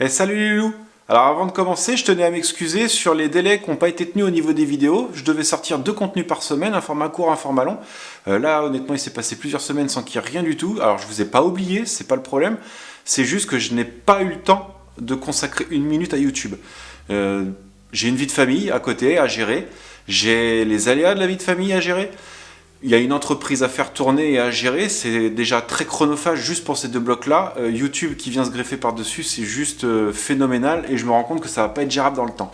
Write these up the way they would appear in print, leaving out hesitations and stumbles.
Eh salut les loulous. Alors avant de commencer, je tenais à m'excuser sur les délais qui n'ont pas été tenus au niveau des vidéos. Je devais sortir 2 contenus par semaine, un format court, un format long. Là honnêtement il s'est passé plusieurs semaines sans qu'il y ait rien du tout. Alors je vous ai pas oublié, c'est pas le problème. C'est juste que je n'ai pas eu le temps de consacrer 1 minute à YouTube. J'ai une vie de famille à côté à gérer. J'ai les aléas de la vie de famille à gérer. Il y a une entreprise à faire tourner et à gérer, c'est déjà très chronophage juste pour ces 2 blocs-là. YouTube qui vient se greffer par-dessus, c'est juste phénoménal et je me rends compte que ça va pas être gérable dans le temps.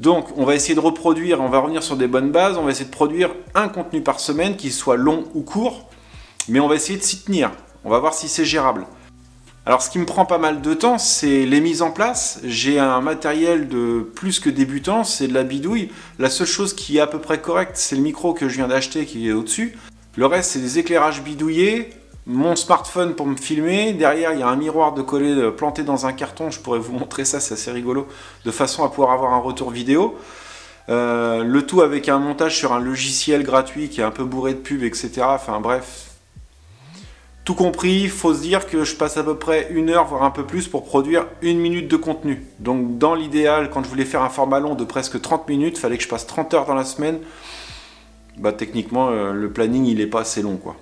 Donc on va essayer de reproduire, on va revenir sur des bonnes bases, on va essayer de produire un contenu par semaine, qu'il soit long ou court, mais on va essayer de s'y tenir. On va voir si c'est gérable. Alors ce qui me prend pas mal de temps, c'est les mises en place. J'ai un matériel de plus que débutant, c'est de la bidouille. La seule chose qui est à peu près correcte, c'est le micro que je viens d'acheter qui est au-dessus. Le reste, c'est des éclairages bidouillés, mon smartphone pour me filmer. Derrière, il y a un miroir de coller planté dans un carton. Je pourrais vous montrer ça, c'est assez rigolo, de façon à pouvoir avoir un retour vidéo. Le tout avec un montage sur un logiciel gratuit qui est un peu bourré de pubs, etc. Enfin bref. Tout compris, il faut se dire que je passe à peu près 1 heure, voire un peu plus, pour produire 1 minute de contenu. Donc dans l'idéal, quand je voulais faire un format long de presque 30 minutes, il fallait que je passe 30 heures dans la semaine. Bah techniquement, le planning, il n'est pas assez long, quoi.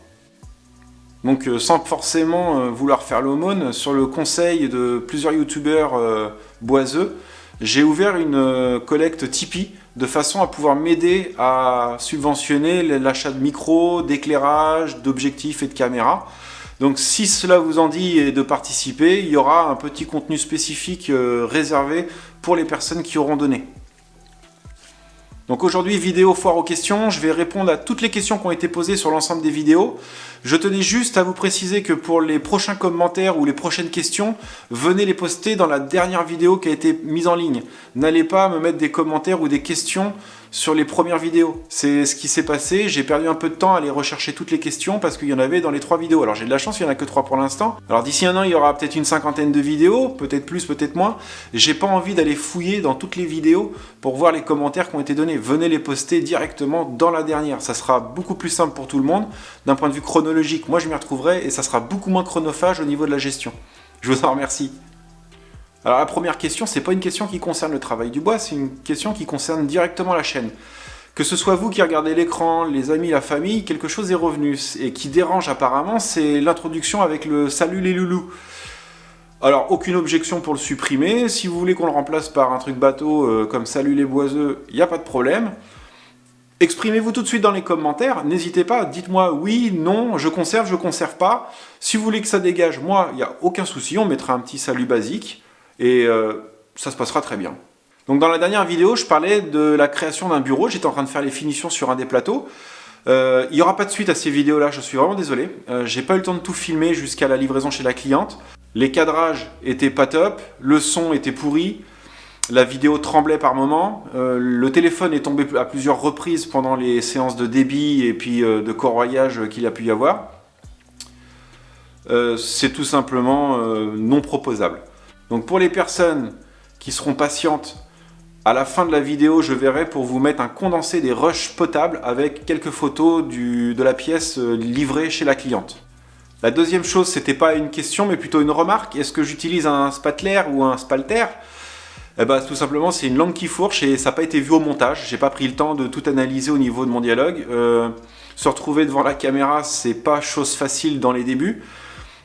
Donc sans forcément vouloir faire l'aumône, sur le conseil de plusieurs youtubeurs boiseux, j'ai ouvert une collecte Tipeee de façon à pouvoir m'aider à subventionner l'achat de micros, d'éclairage, d'objectifs et de caméras. Donc si cela vous en dit et de participer, il y aura un petit contenu spécifique réservé pour les personnes qui auront donné. Donc aujourd'hui, vidéo foire aux questions, je vais répondre à toutes les questions qui ont été posées sur l'ensemble des vidéos. Je tenais juste à vous préciser que pour les prochains commentaires ou les prochaines questions, venez les poster dans la dernière vidéo qui a été mise en ligne. N'allez pas me mettre des commentaires ou des questions sur les premières vidéos. C'est ce qui s'est passé, j'ai perdu un peu de temps à aller rechercher toutes les questions parce qu'il y en avait dans les 3 vidéos. Alors j'ai de la chance, il n'y en a que 3 pour l'instant. Alors d'ici un an, il y aura peut-être une 50aine de vidéos, peut-être plus, peut-être moins. J'ai pas envie d'aller fouiller dans toutes les vidéos pour voir les commentaires qui ont été donnés. Venez les poster directement dans la dernière. Ça sera beaucoup plus simple pour tout le monde. D'un point de vue chronologique, moi je m'y retrouverai et ça sera beaucoup moins chronophage au niveau de la gestion. Je vous en remercie. Alors la première question, c'est pas une question qui concerne le travail du bois, c'est une question qui concerne directement la chaîne. Que ce soit vous qui regardez l'écran, les amis, la famille, quelque chose est revenu. Et qui dérange apparemment, c'est l'introduction avec le « Salut les loulous ». Alors, aucune objection pour le supprimer. Si vous voulez qu'on le remplace par un truc bateau comme « Salut les boiseux », il n'y a pas de problème. Exprimez-vous tout de suite dans les commentaires. N'hésitez pas, dites-moi oui, non, je conserve pas. Si vous voulez que ça dégage, moi, il n'y a aucun souci, on mettra un petit salut basique. Et ça se passera très bien. Donc dans la dernière vidéo, je parlais de la création d'un bureau. J'étais en train de faire les finitions sur un des plateaux. Il n'y aura pas de suite à ces vidéos-là, je suis vraiment désolé. J'ai pas eu le temps de tout filmer jusqu'à la livraison chez la cliente. Les cadrages étaient pas top, le son était pourri, la vidéo tremblait par moments. Le téléphone est tombé à plusieurs reprises pendant les séances de débit et puis de corroyage qu'il a pu y avoir. C'est tout simplement non proposable. Donc pour les personnes qui seront patientes, à la fin de la vidéo, je verrai pour vous mettre un condensé des rushs potables avec quelques photos de la pièce livrée chez la cliente. La deuxième chose, c'était pas une question, mais plutôt une remarque. Est-ce que j'utilise un spatler ou un spalter ? Eh ben, tout simplement, c'est une langue qui fourche et ça n'a pas été vu au montage. J'ai pas pris le temps de tout analyser au niveau de mon dialogue. Se retrouver devant la caméra, c'est pas chose facile dans les débuts.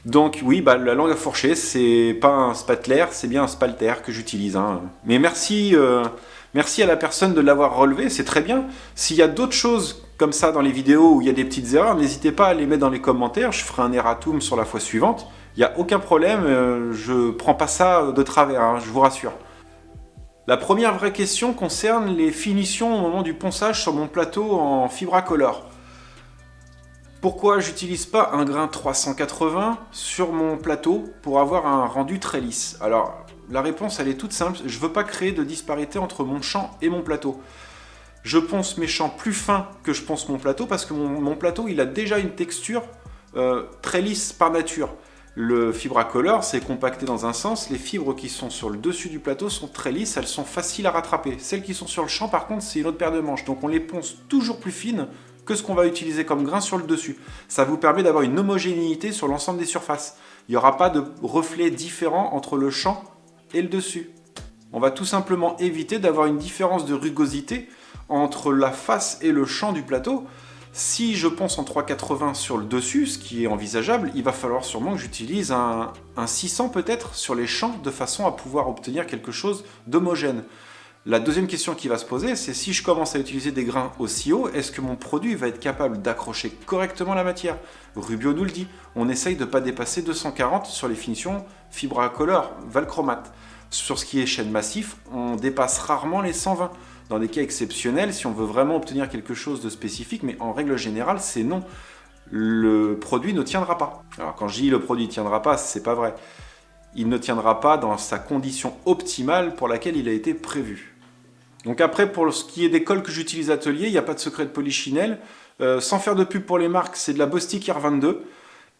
Donc oui, bah, la langue à fourcher, c'est pas un spatler, c'est bien un spalter que j'utilise. Hein. Mais merci à la personne de l'avoir relevé, c'est très bien. S'il y a d'autres choses comme ça dans les vidéos où il y a des petites erreurs, n'hésitez pas à les mettre dans les commentaires, je ferai un erratum sur la fois suivante. Il n'y a aucun problème, je prends pas ça de travers, hein, je vous rassure. La première vraie question concerne les finitions au moment du ponçage sur mon plateau en Fibracolor. Pourquoi j'utilise pas un grain 380 sur mon plateau pour avoir un rendu très lisse? Alors, la réponse elle est toute simple, je veux pas créer de disparité entre mon champ et mon plateau. Je ponce mes champs plus fins que je ponce mon plateau parce que mon plateau il a déjà une texture très lisse par nature. Le Fibracolor c'est compacté dans un sens, les fibres qui sont sur le dessus du plateau sont très lisses, elles sont faciles à rattraper. Celles qui sont sur le champ par contre c'est une autre paire de manches, donc on les ponce toujours plus fines que ce qu'on va utiliser comme grain sur le dessus. Ça vous permet d'avoir une homogénéité sur l'ensemble des surfaces. Il n'y aura pas de reflets différents entre le champ et le dessus. On va tout simplement éviter d'avoir une différence de rugosité entre la face et le champ du plateau. Si je ponce en 3,80 sur le dessus, ce qui est envisageable, il va falloir sûrement que j'utilise un 600 peut-être sur les champs de façon à pouvoir obtenir quelque chose d'homogène. La deuxième question qui va se poser, c'est si je commence à utiliser des grains aussi hauts, est-ce que mon produit va être capable d'accrocher correctement la matière? Rubio nous le dit, on essaye de ne pas dépasser 240 sur les finitions Fibracolor, Valchromate. Sur ce qui est chêne massif, on dépasse rarement les 120. Dans des cas exceptionnels, si on veut vraiment obtenir quelque chose de spécifique, mais en règle générale, c'est non. Le produit ne tiendra pas. Alors quand je dis le produit ne tiendra pas, c'est pas vrai. Il ne tiendra pas dans sa condition optimale pour laquelle il a été prévu. Donc après, pour ce qui est des cols que j'utilise à atelier, il n'y a pas de secret de polichinelle. Sans faire de pub pour les marques, c'est de la Bostik R22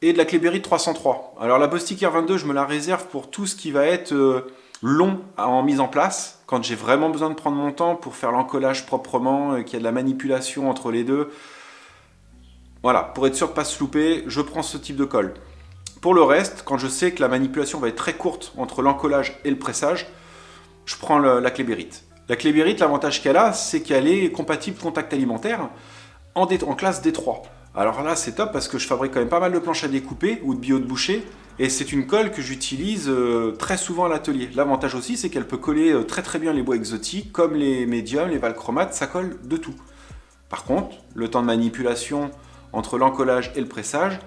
et de la Cléberite 303. Alors la Bostik R22, je me la réserve pour tout ce qui va être long en mise en place, quand j'ai vraiment besoin de prendre mon temps pour faire l'encollage proprement, qu'il y a de la manipulation entre les deux. Voilà, pour être sûr de ne pas se louper, je prends ce type de colle. Pour le reste, quand je sais que la manipulation va être très courte entre l'encollage et le pressage, je prends la Cléberite. La Cléberite, l'avantage qu'elle a, c'est qu'elle est compatible contact alimentaire en classe D3. Alors là, c'est top parce que je fabrique quand même pas mal de planches à découper ou de bio de boucher. Et c'est une colle que j'utilise très souvent à l'atelier. L'avantage aussi, c'est qu'elle peut coller très très bien les bois exotiques, comme les médiums, les valchromates, ça colle de tout. Par contre, le temps de manipulation entre l'encollage et le pressage,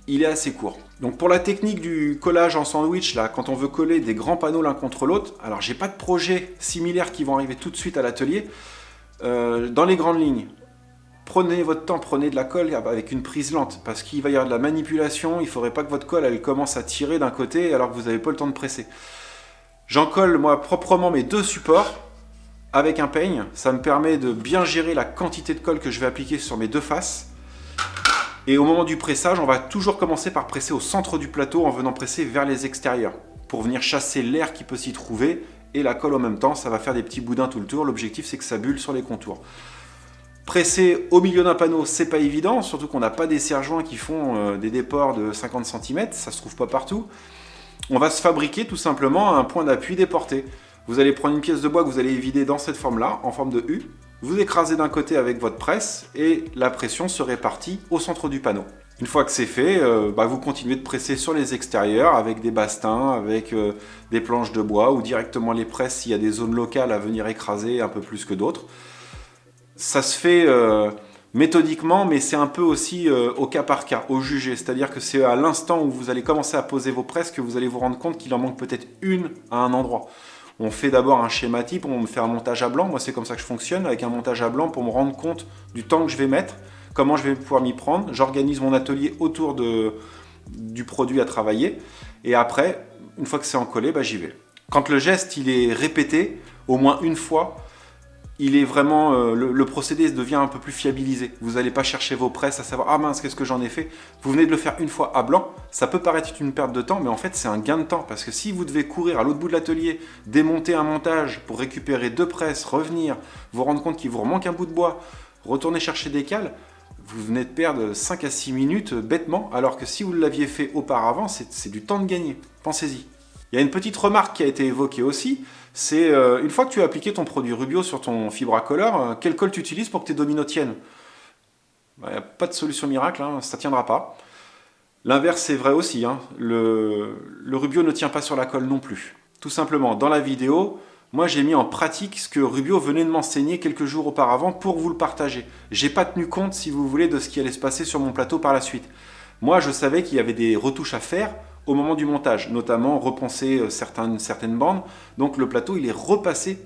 il est assez court. Donc pour la technique du collage en sandwich, là, quand on veut coller des grands panneaux l'un contre l'autre, alors j'ai pas de projets similaires qui vont arriver tout de suite à l'atelier. Dans les grandes lignes, prenez votre temps, prenez de la colle avec une prise lente, parce qu'il va y avoir de la manipulation, il ne faudrait pas que votre colle elle commence à tirer d'un côté alors que vous n'avez pas le temps de presser. J'en colle moi proprement mes deux supports avec un peigne, ça me permet de bien gérer la quantité de colle que je vais appliquer sur mes deux faces. Et au moment du pressage, on va toujours commencer par presser au centre du plateau en venant presser vers les extérieurs, pour venir chasser l'air qui peut s'y trouver, et la colle en même temps, ça va faire des petits boudins tout le tour, l'objectif c'est que ça bulle sur les contours. Presser au milieu d'un panneau, c'est pas évident, surtout qu'on n'a pas des serre-joints qui font des déports de 50 cm, ça se trouve pas partout. On va se fabriquer tout simplement un point d'appui déporté. Vous allez prendre une pièce de bois que vous allez vider dans cette forme-là, en forme de U. Vous écrasez d'un côté avec votre presse et la pression se répartit au centre du panneau. Une fois que c'est fait, vous continuez de presser sur les extérieurs avec des bastins, avec des planches de bois ou directement les presses s'il y a des zones locales à venir écraser un peu plus que d'autres. Ça se fait méthodiquement, mais c'est un peu aussi au cas par cas, au jugé. C'est-à-dire que c'est à l'instant où vous allez commencer à poser vos presses que vous allez vous rendre compte qu'il en manque peut-être une à un endroit. On fait d'abord un schéma type, on me fait un montage à blanc. Moi, c'est comme ça que je fonctionne, avec un montage à blanc pour me rendre compte du temps que je vais mettre, comment je vais pouvoir m'y prendre. J'organise mon atelier autour du produit à travailler. Et après, une fois que c'est encollé, j'y vais. Quand le geste il est répété, au moins une fois, il est vraiment, le procédé devient un peu plus fiabilisé. Vous n'allez pas chercher vos presses à savoir « Ah mince, qu'est-ce que j'en ai fait ?» Vous venez de le faire une fois à blanc. Ça peut paraître une perte de temps, mais en fait, c'est un gain de temps. Parce que si vous devez courir à l'autre bout de l'atelier, démonter un montage pour récupérer deux presses, revenir, vous rendre compte qu'il vous manque un bout de bois, retourner chercher des cales, vous venez de perdre 5 à 6 minutes bêtement, alors que si vous l'aviez fait auparavant, c'est du temps de gagner. Pensez-y. Il y a une petite remarque qui a été évoquée aussi, c'est une fois que tu as appliqué ton produit Rubio sur ton Fibracolor, quelle colle tu utilises pour que tes dominos tiennent? Il n'y a pas de solution miracle, ça ne tiendra pas. L'inverse est vrai aussi, le Rubio ne tient pas sur la colle non plus. Tout simplement, dans la vidéo, moi j'ai mis en pratique ce que Rubio venait de m'enseigner quelques jours auparavant pour vous le partager. J'ai pas tenu compte, si vous voulez, de ce qui allait se passer sur mon plateau par la suite. Moi je savais qu'il y avait des retouches à faire au moment du montage, notamment reponcer certaines bandes. Donc le plateau il est repassé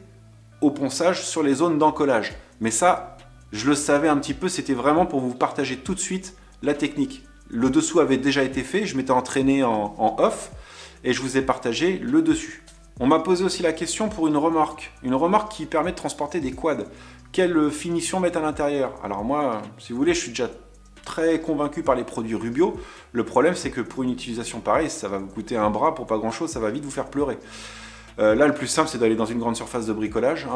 au ponçage sur les zones d'encollage. Mais ça, je le savais un petit peu, c'était vraiment pour vous partager tout de suite la technique. Le dessous avait déjà été fait, je m'étais entraîné en off et je vous ai partagé le dessus. On m'a posé aussi la question pour une remorque qui permet de transporter des quads. Quelle finition mettre à l'intérieur? Alors moi, si vous voulez, je suis déjà très convaincu par les produits Rubio. Le problème, c'est que pour une utilisation pareille, ça va vous coûter un bras pour pas grand-chose, ça va vite vous faire pleurer. Là, le plus simple, c'est d'aller dans une grande surface de bricolage,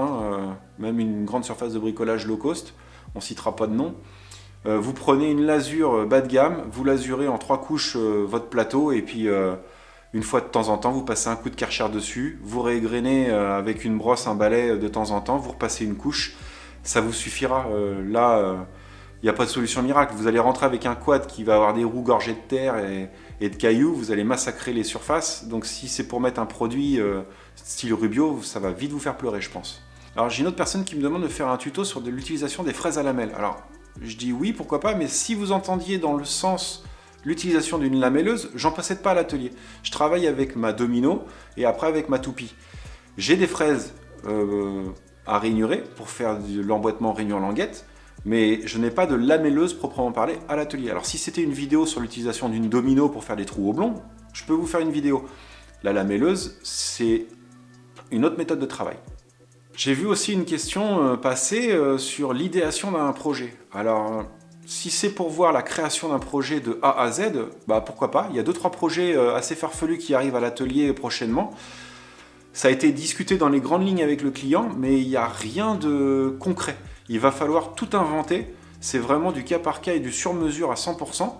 même une grande surface de bricolage low cost, on citera pas de nom. Vous prenez une lasure bas de gamme, vous lasurez en 3 couches votre plateau et puis une fois de temps en temps vous passez un coup de Karcher dessus, vous régrainez avec une brosse, un balai de temps en temps, vous repassez une couche, ça vous suffira. Là, il n'y a pas de solution miracle, vous allez rentrer avec un quad qui va avoir des roues gorgées de terre et de cailloux, vous allez massacrer les surfaces, donc si c'est pour mettre un produit style Rubio, ça va vite vous faire pleurer je pense. Alors j'ai une autre personne qui me demande de faire un tuto sur l'utilisation des fraises à lamelles. Alors je dis oui, pourquoi pas, mais si vous entendiez dans le sens l'utilisation d'une lamelleuse, j'en possède pas à l'atelier. Je travaille avec ma Domino et après avec ma Toupie. J'ai des fraises à rainurer pour faire de l'emboîtement rainure-languette, mais je n'ai pas de lamelleuse proprement parlée à l'atelier. Alors si c'était une vidéo sur l'utilisation d'une Domino pour faire des trous oblongs, je peux vous faire une vidéo. La lamelleuse, c'est une autre méthode de travail. J'ai vu aussi une question passer sur l'idéation d'un projet. Alors, si c'est pour voir la création d'un projet de A à Z, bah pourquoi pas. Il y a 2-3 projets assez farfelus qui arrivent à l'atelier prochainement. Ça a été discuté dans les grandes lignes avec le client, mais il n'y a rien de concret. Il va falloir tout inventer. C'est vraiment du cas par cas et du sur-mesure à 100%.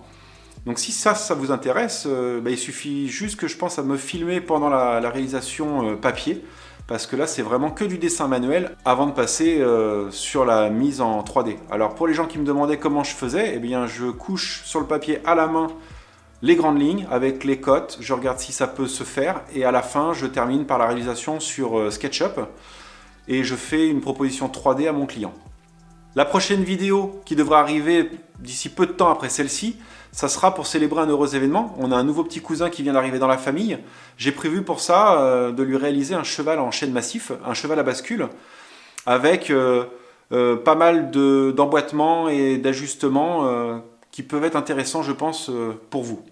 Donc si ça vous intéresse, il suffit juste que je pense à me filmer pendant la réalisation papier. Parce que là, c'est vraiment que du dessin manuel avant de passer sur la mise en 3D. Alors, pour les gens qui me demandaient comment je faisais, eh bien, je couche sur le papier à la main les grandes lignes avec les cotes. Je regarde si ça peut se faire. Et à la fin, je termine par la réalisation sur SketchUp. Et je fais une proposition 3D à mon client. La prochaine vidéo qui devra arriver d'ici peu de temps après celle-ci, ça sera pour célébrer un heureux événement. On a un nouveau petit cousin qui vient d'arriver dans la famille. J'ai prévu pour ça de lui réaliser un cheval en chêne massif, un cheval à bascule, avec pas mal d'emboîtements et d'ajustements qui peuvent être intéressants, je pense, pour vous.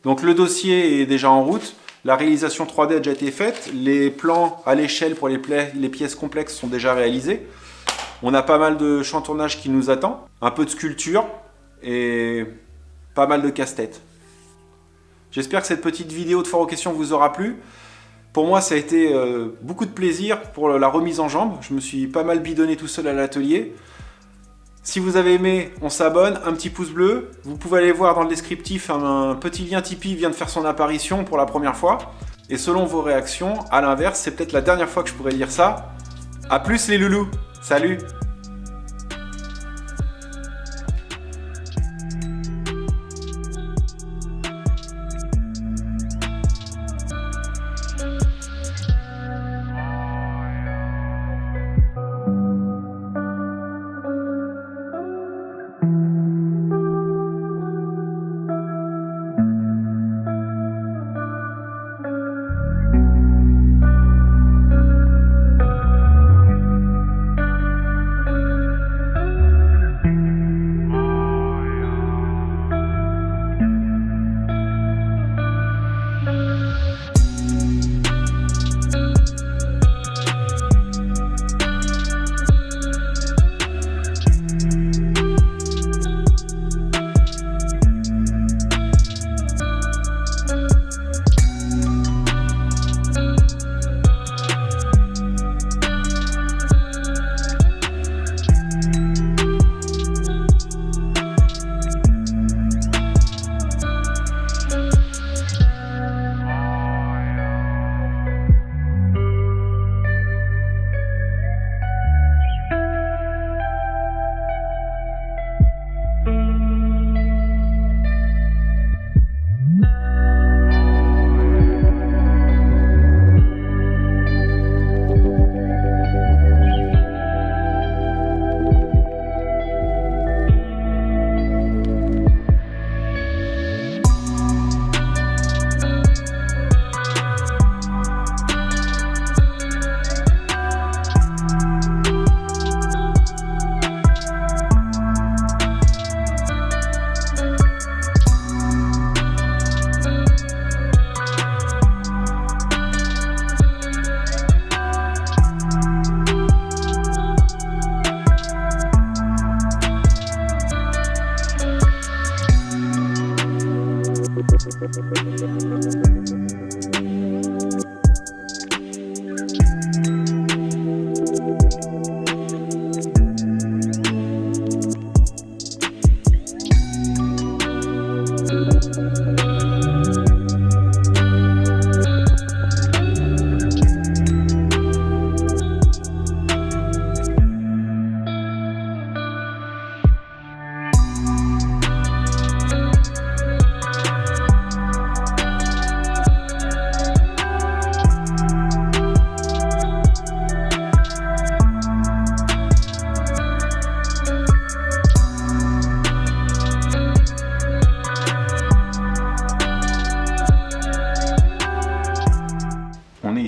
Donc le dossier est déjà en route. La réalisation 3D a déjà été faite. Les plans à l'échelle pour les pièces complexes sont déjà réalisés. On a pas mal de chantournage qui nous attend, un peu de sculpture et pas mal de casse-tête. J'espère que cette petite vidéo de Foire aux questions vous aura plu. Pour moi, ça a été beaucoup de plaisir pour la remise en jambe. Je me suis pas mal bidonné tout seul à l'atelier. Si vous avez aimé, on s'abonne, un petit pouce bleu. Vous pouvez aller voir dans le descriptif, un petit lien Tipeee vient de faire son apparition pour la première fois. Et selon vos réactions, à l'inverse, c'est peut-être la dernière fois que je pourrais dire ça. A plus les loulous. Salut!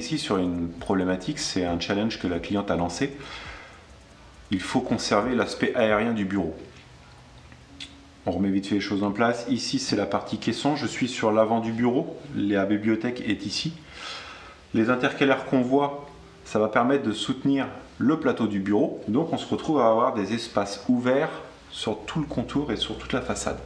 ici sur une problématique, c'est un challenge que la cliente a lancé. Il faut conserver l'aspect aérien du bureau. On remet vite fait les choses en place. Ici, c'est la partie caisson. Je suis sur l'avant du bureau. La bibliothèque est ici. Les intercalaires qu'on voit, ça va permettre de soutenir le plateau du bureau. Donc, on se retrouve à avoir des espaces ouverts sur tout le contour et sur toute la façade.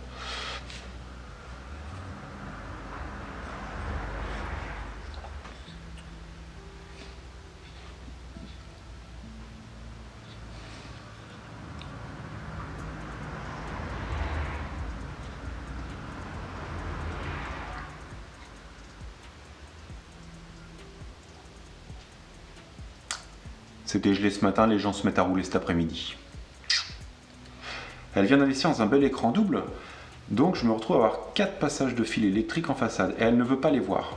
C'était gelé ce matin, les gens se mettent à rouler cet après-midi. Elle vient d'investir dans un bel écran double, donc je me retrouve à avoir 4 passages de fil électrique en façade, et elle ne veut pas les voir.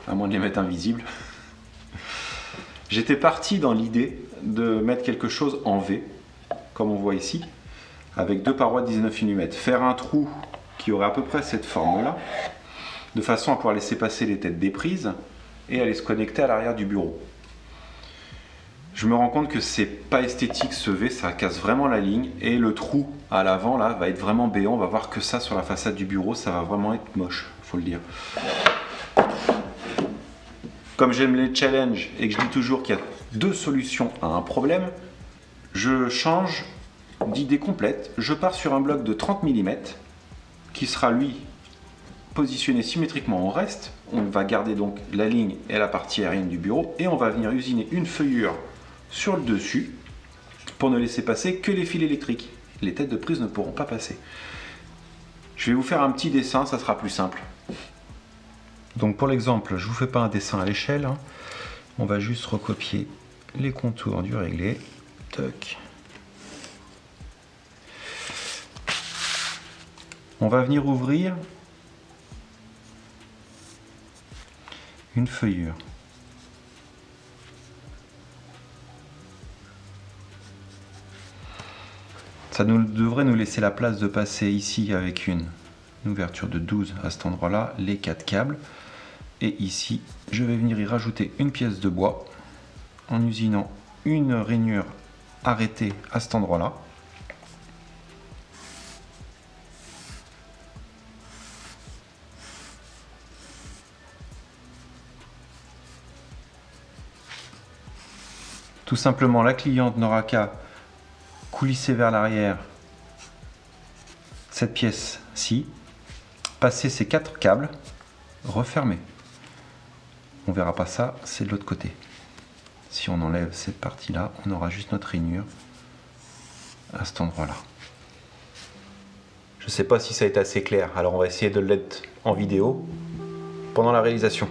À moins de les mettre invisibles. J'étais parti dans l'idée de mettre quelque chose en V, comme on voit ici, avec 2 parois de 19 mm. Faire un trou qui aurait à peu près cette forme-là, de façon à pouvoir laisser passer les têtes des prises, et aller se connecter à l'arrière du bureau. Je me rends compte que c'est pas esthétique ce V, ça casse vraiment la ligne, et le trou à l'avant là va être vraiment béant, on va voir que ça sur la façade du bureau, ça va vraiment être moche, faut le dire. Comme j'aime les challenges et que je dis toujours qu'il y a 2 solutions à un problème, je change d'idée complète, je pars sur un bloc de 30 mm qui sera lui positionné symétriquement au reste. On va garder donc la ligne et la partie aérienne du bureau et on va venir usiner une feuillure sur le dessus pour ne laisser passer que les fils électriques. Les têtes de prise ne pourront pas passer. Je vais vous faire un petit dessin, ça sera plus simple. Donc pour l'exemple, je ne vous fais pas un dessin à l'échelle, hein. On va juste recopier les contours du réglé. Toc. On va venir ouvrir une feuillure. Ça devrait nous laisser la place de passer ici avec une ouverture de 12 à cet endroit-là, les 4 câbles. Et ici, je vais venir y rajouter une pièce de bois en usinant une rainure arrêtée à cet endroit-là. Tout simplement, la cliente n'aura qu'à coulisser vers l'arrière cette pièce-ci, passer ces 4 câbles, refermer. On verra pas ça, c'est de l'autre côté. Si on enlève cette partie-là, on aura juste notre rainure à cet endroit-là. Je ne sais pas si ça a été assez clair, alors on va essayer de l'être en vidéo pendant la réalisation.